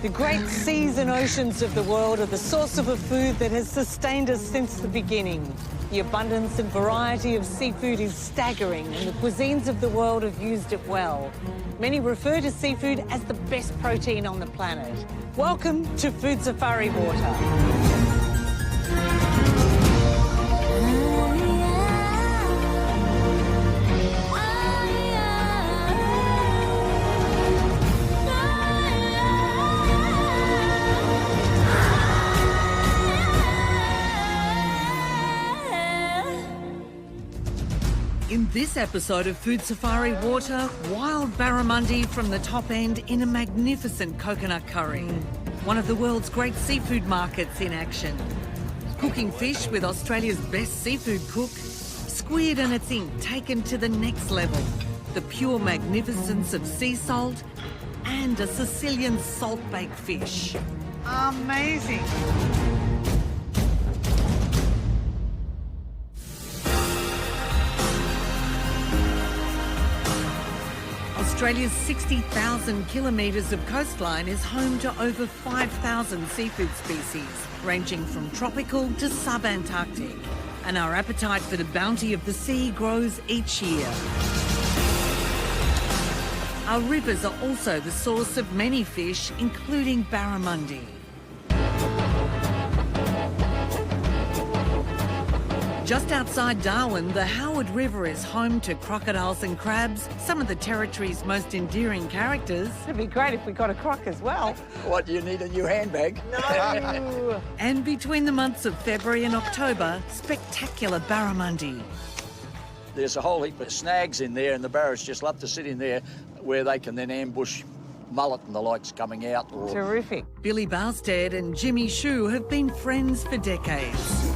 The great seas and oceans of the world are the source of a food that has sustained us since the beginning. The abundance and variety of seafood is staggering, and the cuisines of the world have used it well. Many refer to seafood as the best protein on the planet. Welcome to Food Safari Water. In this episode of Food Safari Water, wild barramundi from the top end in a magnificent coconut curry. One of the world's great seafood markets in action. Cooking fish with Australia's best seafood cook. Squid and its ink taken to the next level. The pure magnificence of sea salt and a Sicilian salt-baked fish. Amazing. Australia's 60,000 kilometres of coastline is home to over 5,000 seafood species, ranging from tropical to sub-Antarctic. And our appetite for the bounty of the sea grows each year. Our rivers are also the source of many fish, including barramundi. Just outside Darwin, the Howard River is home to crocodiles and crabs, some of the territory's most endearing characters. It'd be great if we got a croc as well. What, do you need a new handbag? No! And between the months of February and October, spectacular barramundi. There's a whole heap of snags in there, and the barras just love to sit in there where they can then ambush mullet and the likes coming out. Or... Terrific. Billy Bousted and Jimmy Shu have been friends for decades.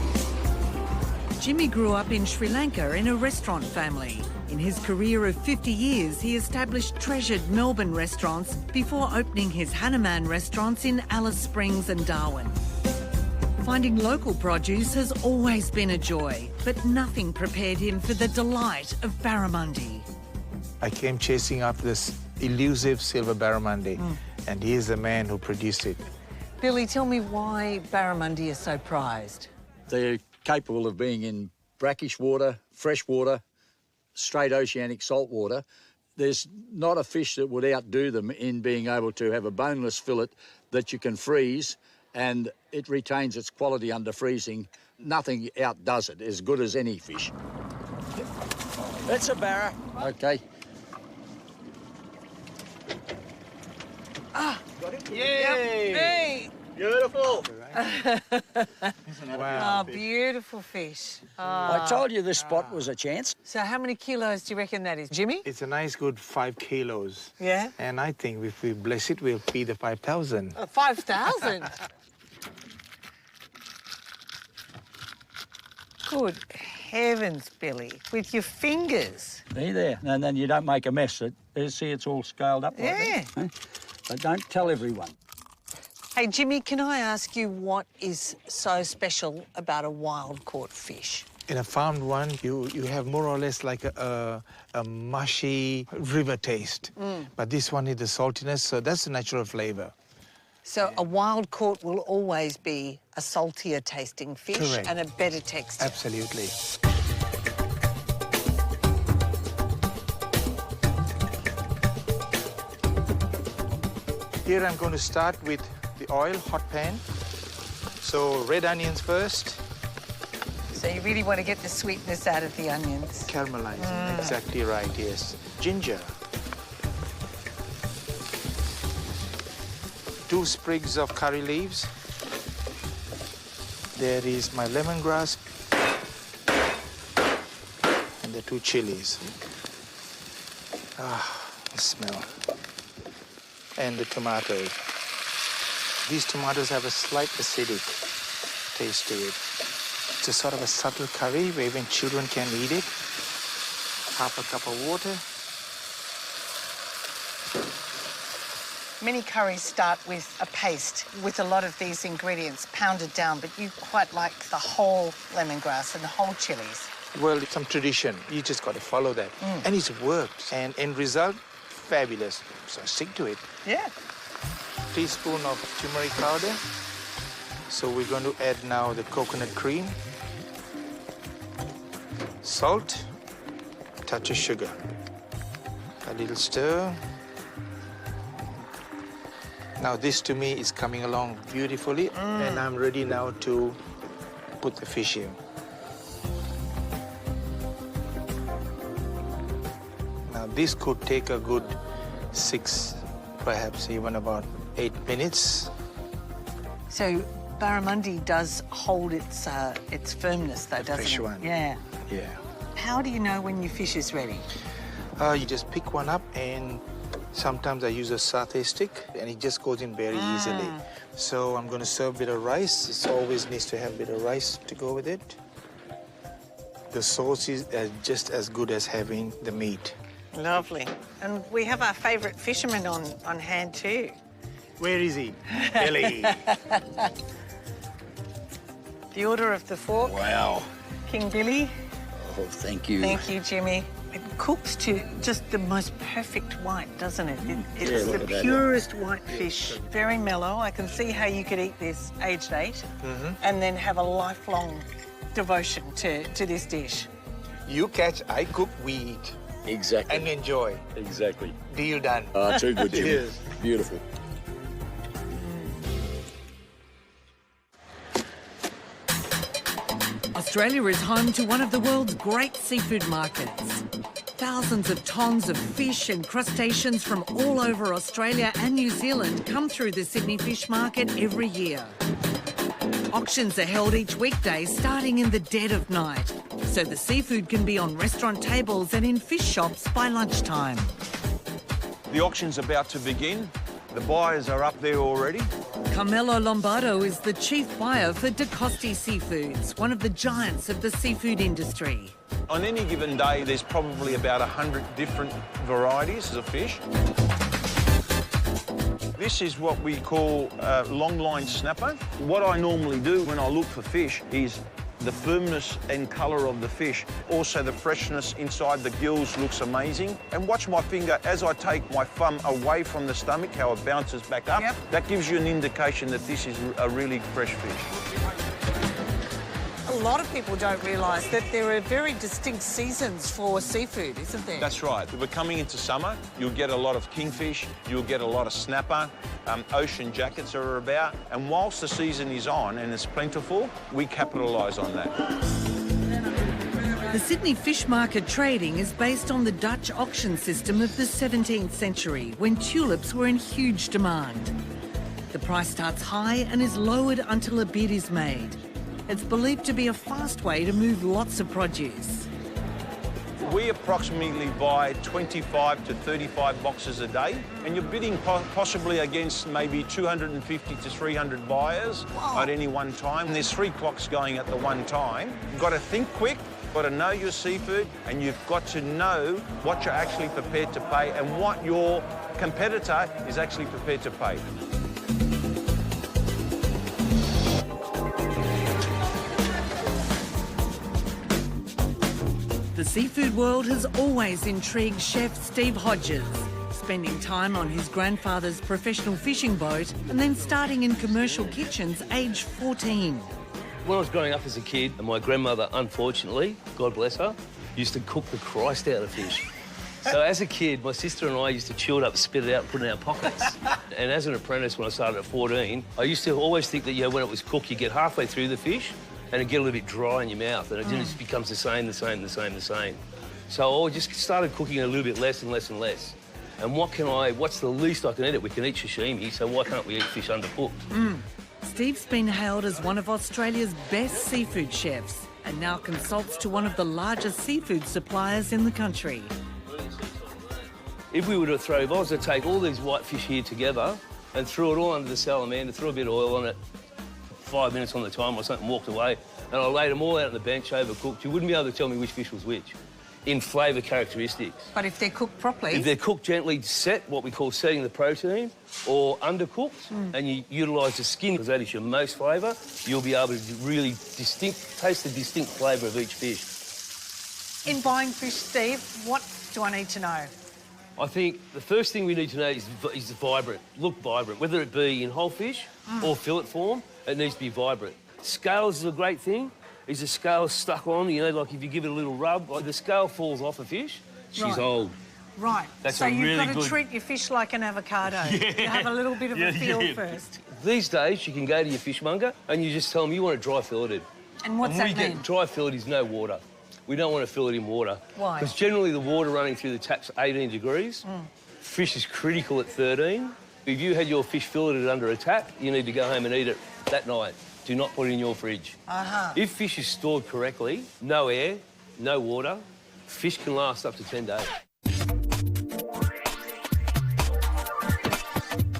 Jimmy grew up in Sri Lanka in a restaurant family. In his career of 50 years, he established treasured Melbourne restaurants before opening his Hanuman restaurants in Alice Springs and Darwin. Finding local produce has always been a joy, but nothing prepared him for the delight of barramundi. I came chasing after this elusive silver barramundi, and he is the man who produced it. Billy, tell me why barramundi is so prized. They're capable of being in brackish water, fresh water, straight oceanic salt water. There's not a fish that would outdo them in being able to have a boneless fillet that you can freeze, and it retains its quality under freezing. Nothing outdoes it, as good as any fish. That's a barra. OK. Ah! Got it? Yay! Hey! Beautiful. Wow. Oh, beautiful fish. Oh. I told you this spot was a chance. So how many kilos do you reckon that is, Jimmy? It's a nice good 5 kilos. Yeah? And I think if we bless it, we'll feed the 5,000. 5,000? Good heavens, Billy, with your fingers. Be there, and then you don't make a mess. See, it's all scaled up like that. Eh? But don't tell everyone. Hey, Jimmy, can I ask you what is so special about a wild-caught fish? In a farmed one, you have more or less like a mushy river taste. But this one is the saltiness, so that's the natural flavour. So a wild-caught will always be a saltier tasting fish. Correct. And a better texture. Absolutely. Here I'm going to start with the oil, hot pan. So red onions first. So you really want to get the sweetness out of the onions. Caramelizing, exactly right, yes. Ginger. 2 sprigs of curry leaves. There is my lemongrass. And the 2 chilies. Ah, the smell. And the tomatoes. These tomatoes have a slight acidic taste to it. It's a sort of a subtle curry where even children can eat it. Half a cup of water. Many curries start with a paste with a lot of these ingredients pounded down, but you quite like the whole lemongrass and the whole chilies. Well, it's some tradition. You just got to follow that. And it's worked. And end result, fabulous. So stick to it. Yeah. teaspoon of turmeric powder. So we're going to add now the coconut cream, salt, touch of sugar. A little stir. Now this to me is coming along beautifully, and I'm ready now to put the fish in. Now this could take a good 6, perhaps even about 8 minutes. So barramundi does hold its firmness, though, doesn't Fresh it? one. Yeah. Yeah. How do you know when your fish is ready? You just pick one up, and sometimes I use a satay stick, and it just goes in very easily. So I'm going to serve a bit of rice. It always needs to have a bit of rice to go with it. The sauce is just as good as having the meat. Lovely. And we have our favourite fisherman on hand too. Where is he? Billy. The Order of the Fork. Wow. King Billy. Oh, thank you. Thank you, Jimmy. It cooks to just the most perfect white, doesn't it? It's look the at that. purest white fish. Very mellow. I can see how you could eat this aged 8 and then have a lifelong devotion to this dish. You catch, I cook, we eat. Exactly. And enjoy. Exactly. Deal done. Too good, Jimmy. Yes. Beautiful. Australia is home to one of the world's great seafood markets. Thousands of tonnes of fish and crustaceans from all over Australia and New Zealand come through the Sydney Fish Market every year. Auctions are held each weekday starting in the dead of night, so the seafood can be on restaurant tables and in fish shops by lunchtime. The auction's about to begin. The buyers are up there already. Carmelo Lombardo is the chief buyer for De Costi Seafoods, one of the giants of the seafood industry. On any given day, there's probably about 100 different varieties of fish. This is what we call long line snapper. What I normally do when I look for fish is the firmness and colour of the fish. Also the freshness inside the gills looks amazing. And watch my finger as I take my thumb away from the stomach, how it bounces back up. Yep. That gives you an indication that this is a really fresh fish. A lot of people don't realise that there are very distinct seasons for seafood, isn't there? That's right. We're coming into summer. You'll get a lot of kingfish. You'll get a lot of snapper. Ocean jackets are about. And whilst the season is on and it's plentiful, we capitalise on that. The Sydney Fish Market trading is based on the Dutch auction system of the 17th century, when tulips were in huge demand. The price starts high and is lowered until a bid is made. It's believed to be a fast way to move lots of produce. We approximately buy 25 to 35 boxes a day, and you're bidding possibly against maybe 250 to 300 buyers at any one time. And there's 3 clocks going at the one time. You've got to think quick, you've got to know your seafood, and you've got to know what you're actually prepared to pay and what your competitor is actually prepared to pay. The seafood world has always intrigued chef Steve Hodges, spending time on his grandfather's professional fishing boat and then starting in commercial kitchens aged 14. When I was growing up as a kid, and my grandmother, unfortunately, God bless her, used to cook the Christ out of fish. So as a kid, my sister and I used to chew it up, spit it out, and put it in our pockets. And as an apprentice, when I started at 14, I used to always think that, you know, when it was cooked, you get halfway through the fish and it get a little bit dry in your mouth, and it just becomes the same. So I just started cooking a little bit less and less and less. And what's the least I can eat it? We can eat sashimi, so why can't we eat fish undercooked? Steve's been hailed as one of Australia's best seafood chefs and now consults to one of the largest seafood suppliers in the country. If I was to take all these white fish here together and threw it all under the salamander, threw a bit of oil on it, 5 minutes on the time or something, walked away, and I laid them all out on the bench, overcooked, you wouldn't be able to tell me which fish was which in flavour characteristics. But if they're cooked properly... If they're cooked gently, what we call setting the protein, or undercooked, and you utilise the skin, because that is your most flavour, you'll be able to really taste the distinct flavour of each fish. In buying fish, Steve, what do I need to know? I think the first thing we need to know is vibrant, look vibrant. Whether it be in whole fish or fillet form, it needs to be vibrant. Scales is a great thing. Is the scale stuck on, you know, like if you give it a little rub, like the scale falls off a fish, she's Right. old. Right. That's so a you've really got to good- treat your fish like an avocado. You have a little bit of a feel first. These days, you can go to your fishmonger and you just tell them you want it dry filleted. And what's When that we mean? get dry fillet is no water. We don't want to fill it in water. Why? Because generally the water running through the tap's 18 degrees. Fish is critical at 13. If you had your fish filleted under a tap, you need to go home and eat it that night. Do not put it in your fridge. If fish is stored correctly, no air, no water, fish can last up to 10 days.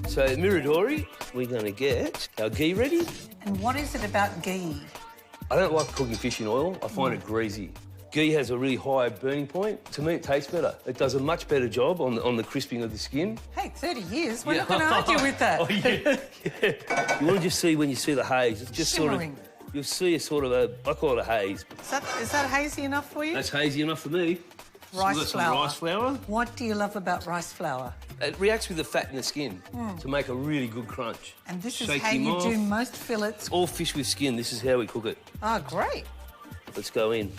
So at Miradori, we're going to get our ghee ready. And what is it about ghee? I don't like cooking fish in oil. I find it greasy. Ghee has a really high burning point. To me, it tastes better. It does a much better job on the crisping of the skin. Hey, 30 years. We're not going to argue with that. Oh, yeah. You want to just see when you see the haze. It's just Shimmering. sort of... You'll see a sort of a... I call it a haze. Is that hazy enough for you? That's hazy enough for me. So Rice we've got some flour. rice flour. What do you love about rice flour? It reacts with the fat in the skin to make a really good crunch. And this is Shake how him you off. do most fillets. All fish with skin, this is how we cook it. Oh, great. Let's go in.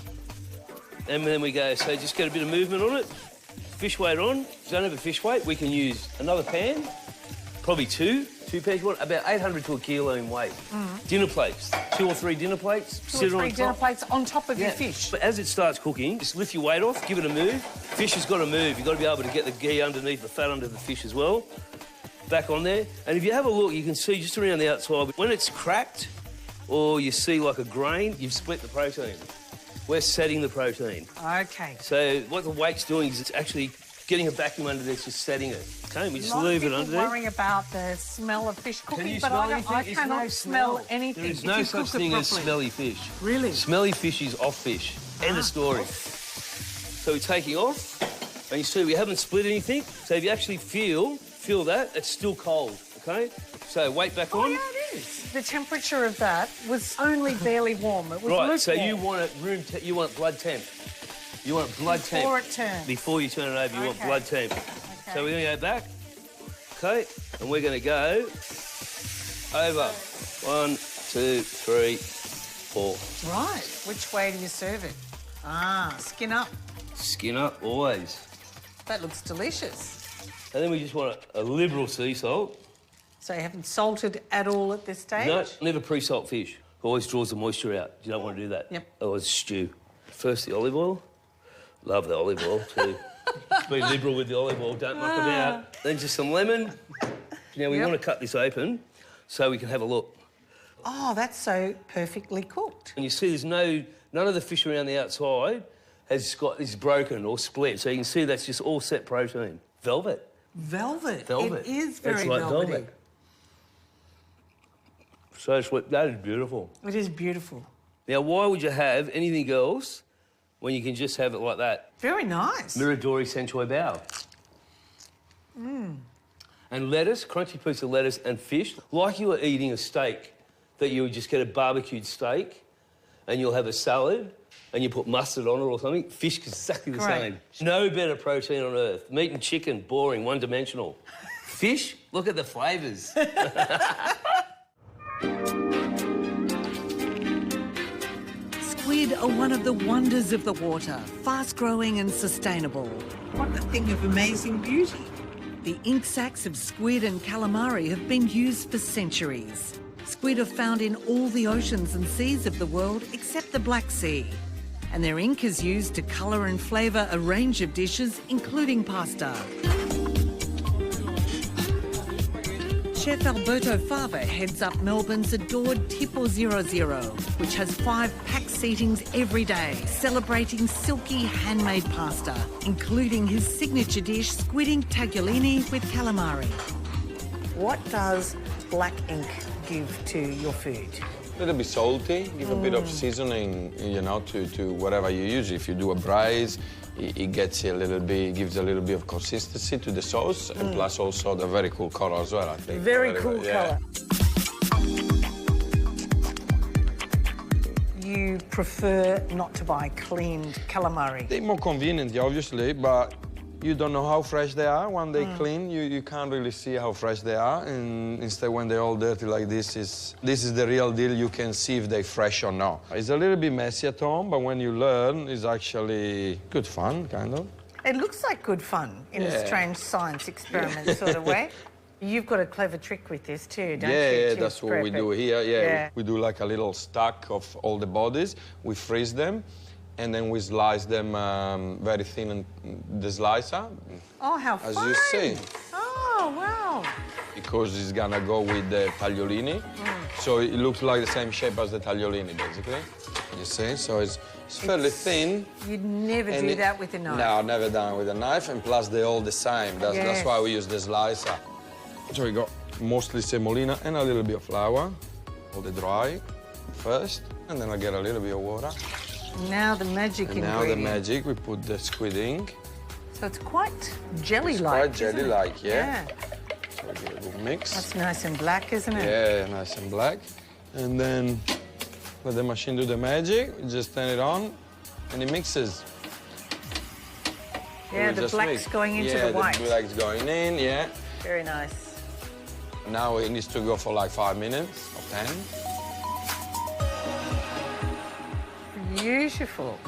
And then we go, so just get a bit of movement on it. Fish weight on. If you don't have a fish weight, we can use another pan, probably two pans, about 800 to a kilo in weight. Dinner plates, 2 or 3 dinner plates. Two or three dinner plates on top of your Yeah. fish. But as it starts cooking, just lift your weight off, give it a move. Fish has got to move. You've got to be able to get the ghee underneath, the fat under the fish as well. Back on there. And if you have a look, you can see just around the outside, when it's cracked or you see like a grain, you've split the protein. We're setting the protein. Okay. So what the weight's doing is it's actually getting a vacuum under there, it's just setting it. Okay, we just leave it under there. worry about the smell of fish cooking, Can you but smell I anything? There's cannot no smell anything. There is if no you such cook it thing as properly. smelly fish. Really? Smelly fish is off fish. End of story. So we're taking off, and you see we haven't split anything. So if you actually feel that, it's still cold, okay? So weight back on. Oh, yeah, it is. The temperature of that was only barely warm. It was Right, so lukewarm. you want it you want blood temp. You want blood temp. Before it turns. Before you turn it over, you want Okay. blood temp. Okay. So we're going to go back, okay, and we're going to go over. 1, 2, 3, 4. Right. Which way do you serve it? Ah, skin up. Skin up, always. That looks delicious. And then we just want a liberal sea salt. So you haven't salted at all at this stage? No, never pre-salt fish. Always draws the moisture out. You don't want to do that. Yep. Otherwise, stew. First, the olive oil. Love the olive oil, too. Be liberal with the olive oil, don't muck about. Then just some lemon. Now, we Yep. want to cut this open so we can have a look. Oh, that's so perfectly cooked. And you see there's none of the fish around the outside is broken or split. So you can see that's just all set protein. Velvet. Velvet. Velvet. It is It's very like velvety. velvet. So sweet. That is beautiful. It is beautiful. Now, why would you have anything else when you can just have it like that? Very nice. Miradori Senchoi Bao. And lettuce, crunchy piece of lettuce and fish, like you were eating a steak, that you would just get a barbecued steak and you'll have a salad and you put mustard on it or something. Fish is exactly the Great. same. No better protein on earth. Meat and chicken, boring, one-dimensional. Fish, look at the flavours. Squid are one of the wonders of the water, fast-growing and sustainable. What a thing of amazing beauty. The ink sacs of squid and calamari have been used for centuries. Squid are found in all the oceans and seas of the world except the Black Sea. And their ink is used to colour and flavour a range of dishes, including pasta. Chef Alberto Fava heads up Melbourne's adored Tipo 00, which has 5 packed seatings every day, celebrating silky handmade pasta, including his signature dish, squid ink tagliolini with calamari. What does black ink give to your food? A little bit salty, give a bit of seasoning, you know, to whatever you use. If you do a braise, it gets a little bit, gives a little bit of consistency to the sauce, and plus also the very cool color as well, I think. Very cool yeah. colour. You prefer not to buy cleaned calamari? They're more convenient, obviously, but You don't know how fresh they are. When they clean, you can't really see how fresh they are. And instead, when they're all dirty like this is the real deal. You can see if they're fresh or not. It's a little bit messy at home, but when you learn, it's actually good fun, kind of. It looks like good fun in a strange science experiment sort of way. You've got a clever trick with this too, don't you? Yeah, to that's what prep we it? do here. Yeah, Yeah. we do like a little stack of all the bodies. We freeze them, and then we slice them very thin in the slicer. Oh, how As fun! you see. Oh, wow. Because it's gonna go with the tagliolini. So it looks like the same shape as the tagliolini, basically. You see? So it's fairly thin. You'd never and do that with a knife. No, never done with a knife, and plus they're all the same. That's Yes. why we use the slicer. So we got mostly semolina and a little bit of flour. Hold it dry first, and then I get a little bit of water. Now the magic And ingredient. now the magic, we put the squid ink. So it's quite jelly-like, Quite isn't it? jelly-like, yeah. Yeah. So we give it a good mix. That's nice and black, isn't it? Yeah, nice and black. And then let the machine do the magic. You just turn it on, and it mixes. Yeah, We the just black's mix. going into the white. Yeah, the black's going in, yeah. Very nice. Now it needs to go for like 5 minutes or 10. Beautiful.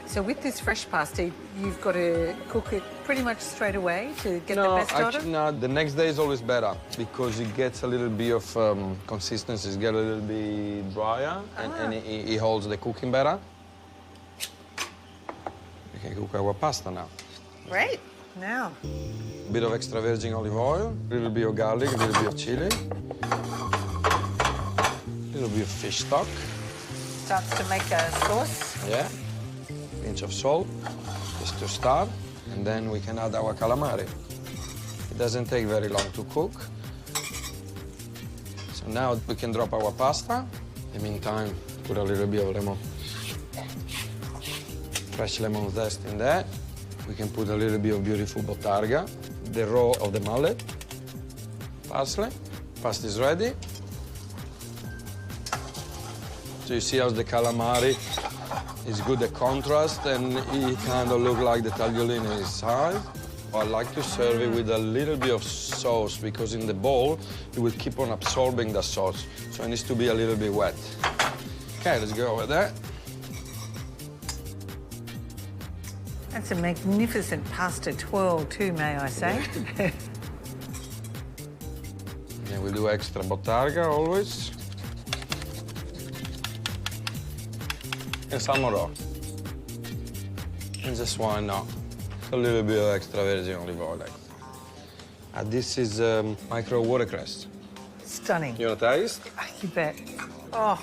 So with this fresh pasta, you've got to cook it pretty much straight away to get the best out of it? No, the next day is always better because it gets a little bit of consistency, it gets a little bit drier and it holds the cooking better. We can cook our pasta now. Great. Now. A bit of extra virgin olive oil, a little bit of garlic, a little bit of chili, a little bit of fish stock. Starts to make a sauce. Yeah. Pinch of salt, just to start, and then we can add our calamari. It doesn't take very long to cook. So now we can drop our pasta. In the meantime, put a little bit of lemon, fresh lemon zest in there. We can put a little bit of beautiful bottarga, the raw of the mullet, parsley. Pasta is ready. So you see how the calamari is good, the contrast, and it kind of look like the tagliolini inside. I like to serve it with a little bit of sauce because in the bowl, it will keep on absorbing the sauce. So it needs to be a little bit wet. Okay, let's go over there. That's a magnificent pasta twirl too, may I say. And we'll do extra bottarga always. And salmon raw. And just why not? A little bit of extra virgin olive oil. And this is micro watercress. Stunning. You want to taste? You bet. Oh,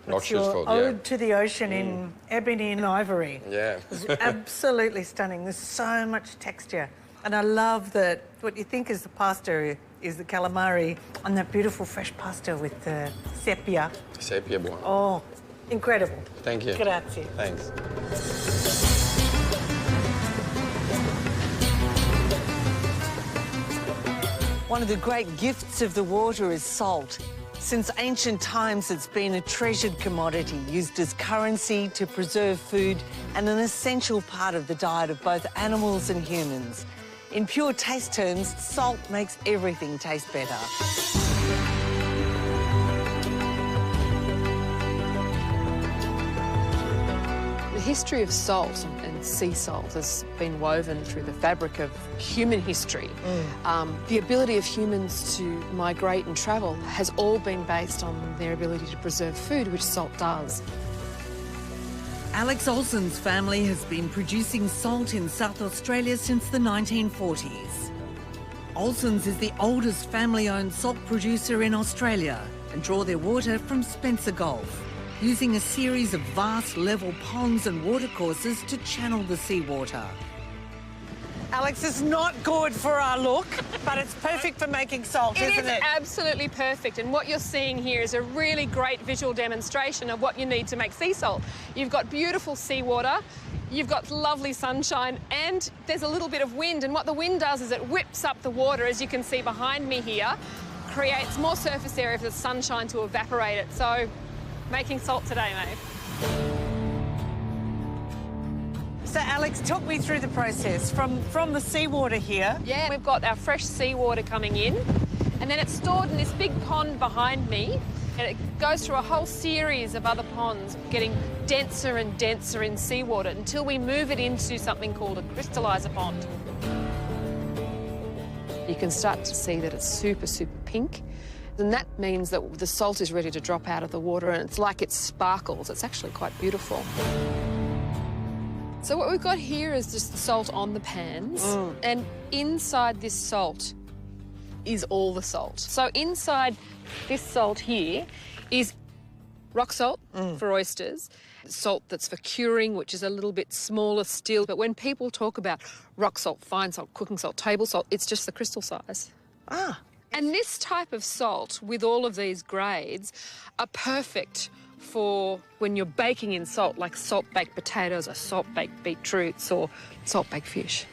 Not your useful, ode to the ocean in ebony and ivory. yeah. It's absolutely stunning. There's so much texture. And I love that what you think is the pasta is the calamari and that beautiful fresh pasta with the sepia. Sepia buono. Oh, incredible. Thank you. Grazie. Thanks. One of the great gifts of the water is salt. Since ancient times, it's been a treasured commodity used as currency to preserve food and an essential part of the diet of both animals and humans. In pure taste terms, salt makes everything taste better. The history of salt and sea salt has been woven through the fabric of human history. The ability of humans to migrate and travel has all been based on their ability to preserve food, which salt does. Alex Olsen's family has been producing salt in South Australia since the 1940s. Olsen's is the oldest family-owned salt producer in Australia and draw their water from Spencer Gulf, using a series of vast level ponds and watercourses to channel the seawater. Alex, it's not good for our look, but it's perfect for making salt, isn't it? It is absolutely perfect, and what you're seeing here is a really great visual demonstration of what you need to make sea salt. You've got beautiful seawater, You've got lovely sunshine and there's a little bit of wind, and what the wind does is it whips up the water, as you can see behind me here, creates more surface area for the sunshine to evaporate it. So, making salt today, mate. So, Alex, talk me through the process from the seawater here. Yeah, we've got our fresh seawater coming in, and then it's stored in this big pond behind me, and it goes through a whole series of other ponds, getting denser and denser in seawater until we move it into something called a crystallizer pond. You can start to see that it's super, super pink. And that means that the salt is ready to drop out of the water, and it's like it sparkles. It's actually quite beautiful. So what we've got here is just the salt on the pans, and inside this salt is all the salt. So inside this salt here is rock salt for oysters, salt that's for curing, which is a little bit smaller still. But when people talk about rock salt, fine salt, cooking salt, table salt, it's just the crystal size. Ah. And this type of salt, with all of these grades, are perfect for when you're baking in salt, like salt-baked potatoes or salt-baked beetroots or salt-baked fish.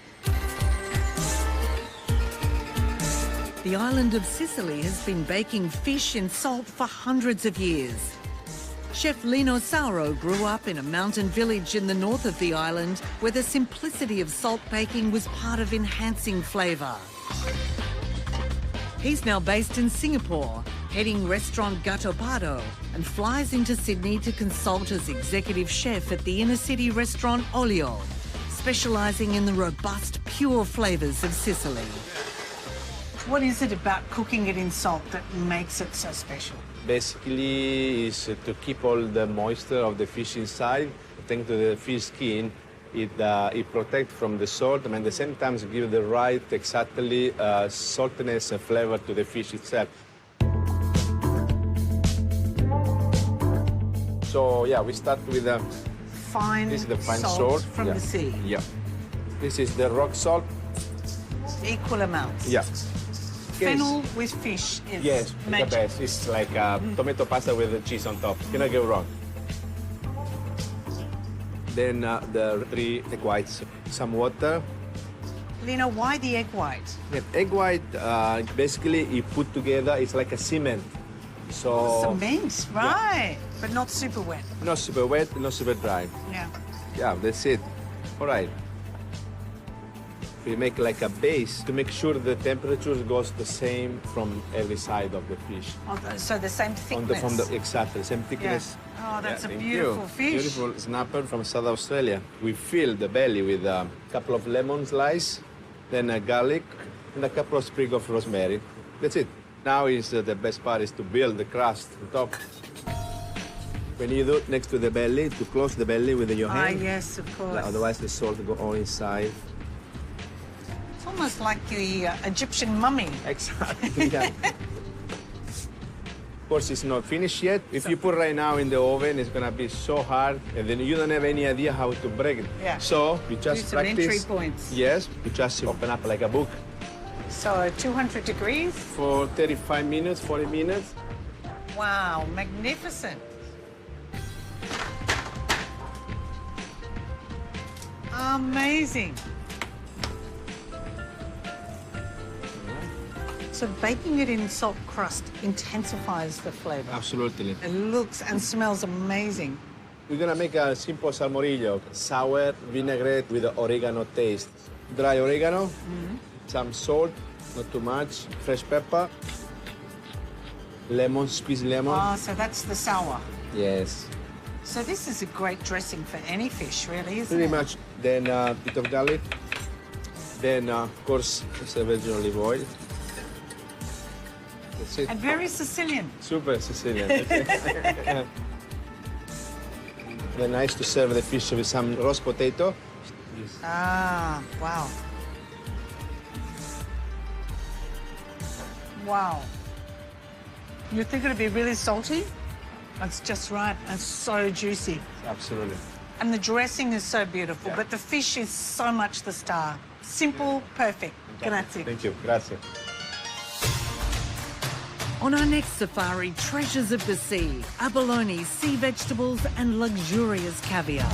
The island of Sicily has been baking fish in salt for hundreds of years. Chef Lino Sauro grew up in a mountain village in the north of the island where the simplicity of salt baking was part of enhancing flavour. He's now based in Singapore, heading restaurant Gattopardo, and flies into Sydney to consult as executive chef at the inner-city restaurant Olio, specialising in the robust, pure flavours of Sicily. What is it about cooking it in salt that makes it so special? Basically, is to keep all the moisture of the fish inside. Thanks to the fish skin, it protects from the salt, and at the same time give the right exactly saltiness and flavor to the fish itself. So yeah, we start with the This is the fine salt from the sea. Yeah. This is the rock salt. Equal amounts. Yeah. Fennel with fish is yes, magic. the best. It's like tomato pasta with the cheese on top. Cannot go wrong. Then the 3 egg whites, some water. Lino, why the egg white? The egg white, basically, you put together, it's like a cement. So Cement, right. But not super wet. not super wet, not super dry. Yeah. Yeah, that's it. All right. We make like a base to make sure the temperature goes the same from every side of the fish. So the same thickness. Exactly, same thickness. Oh, that's a thank beautiful you. fish. Beautiful snapper from South Australia. We fill the belly with a couple of lemon slice, then a garlic, and a couple of sprigs of rosemary. That's it. Now is the best part is to build the crust on top. When you do it next to the belly, to close the belly with your hand. Ah, yes, of course. Otherwise, the salt will go all inside. It's almost like the Egyptian mummy. Exactly. Yeah. Of course, it's not finished yet. If you put right now in the oven, it's gonna be so hard, and then you don't have any idea how to break it. Yeah. So you just Do some practice. entry points. Yes, you just open up like a book So 200 degrees. for 35 minutes, 40 minutes. Wow, magnificent. Amazing. So baking it in salt crust intensifies the flavour. Absolutely. It looks and smells amazing. We're gonna make a simple salmorillo, sour vinaigrette with the oregano taste. Dry oregano, some salt, not too much, fresh pepper, lemon, squeezed lemon. Oh, so that's the sour. Yes. So this is a great dressing for any fish, really, isn't Pretty it? much. Then a bit of garlic. Then, of course, extra virgin olive oil. That's it. And very Sicilian. Super Sicilian. Then nice to serve the fish with some roast potato. Ah, wow. Wow. You think it'd be really salty? It's just right. It's so juicy. Absolutely. And the dressing is so beautiful, but the fish is so much the star. Simple, perfect. Grazie. Thank you. Grazie. On our next safari, treasures of the sea, abalone, sea vegetables and luxurious caviar.